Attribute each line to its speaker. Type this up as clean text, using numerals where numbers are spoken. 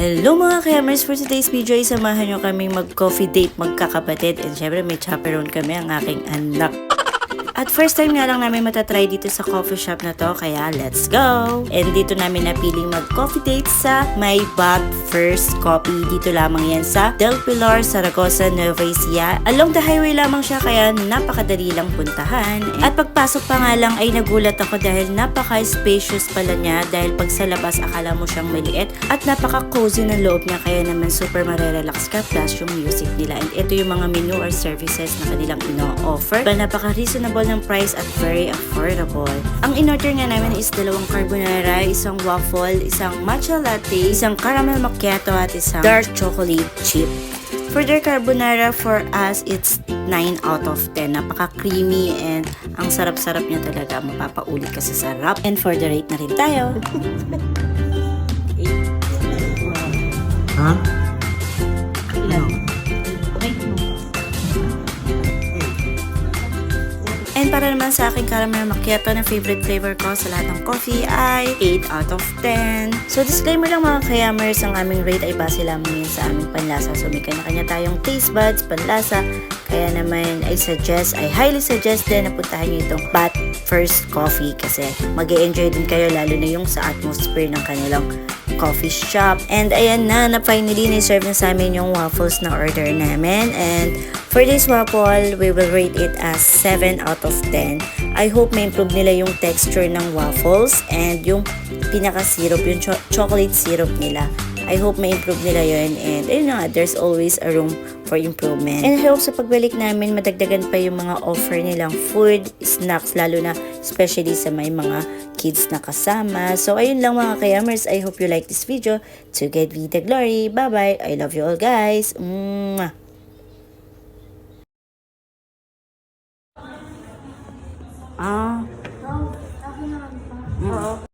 Speaker 1: Hello mga Kemers! For today's video ay samahan nyo kaming mag-coffee date magkakapatid. And syempre may chaperone kami, ang aking anak. At first time nga lang namin matatry dito sa coffee shop na to, kaya let's go! And dito namin napiling mag-coffee date sa My Bot First Coffee. Dito lamang yan sa Del Pilar, Zaragoza, Nueva Ecija. Along the highway lamang siya, kaya napakadali lang puntahan. At pagpasok pa nga lang ay nagulat ako dahil napaka-spacious pala niya. Dahil pag sa labas akala mo siyang maliit at napaka-cozy ng loob niya, kaya naman super marerelax ka plus yung music nila. And ito yung mga menu or services na kanilang ino-offer. Napaka-reasonable ng price at very affordable. Ang in-order nga namin is dalawang carbonara, isang waffle, isang matcha latte, isang caramel macchiato at isang dark chocolate chip. For their carbonara, for us, it's 9 out of 10. Napaka-creamy and ang sarap-sarap niya talaga. Mapapaulit ka sa sarap. And for the rate na rin tayo.
Speaker 2: Ha?
Speaker 1: And para naman sa aking caramel macchiato na favorite flavor ko sa lahat ng coffee ay 8 out of 10. So disclaimer lang mga kayamers, ang aming rate ay base lamang yun sa aming panlasa. So may kanya-kanya tayong taste buds, panlasa. Kaya naman I highly suggest din na puntahan nyo itong Bot First Coffee kasi mag-e-enjoy din kayo lalo na yung sa atmosphere ng kanilang coffee shop. And ayan na finally na-serve na sa amin yung waffles na order namin. And for this waffle, we will rate it as 7 out of 10. I hope ma-improve nila yung texture ng waffles and yung pinaka-syrup, yung chocolate syrup nila. I hope ma-improve nila yun. And ayun na, there's always a room for improvement. And I hope sa pagbalik namin, madagdagan pa yung mga offer nilang food, snacks, lalo na especially sa may mga kids na kasama. So ayun lang mga kayamers, I hope you like this video. To God be the glory. Bye-bye. I love you all guys. Mwah. Ah.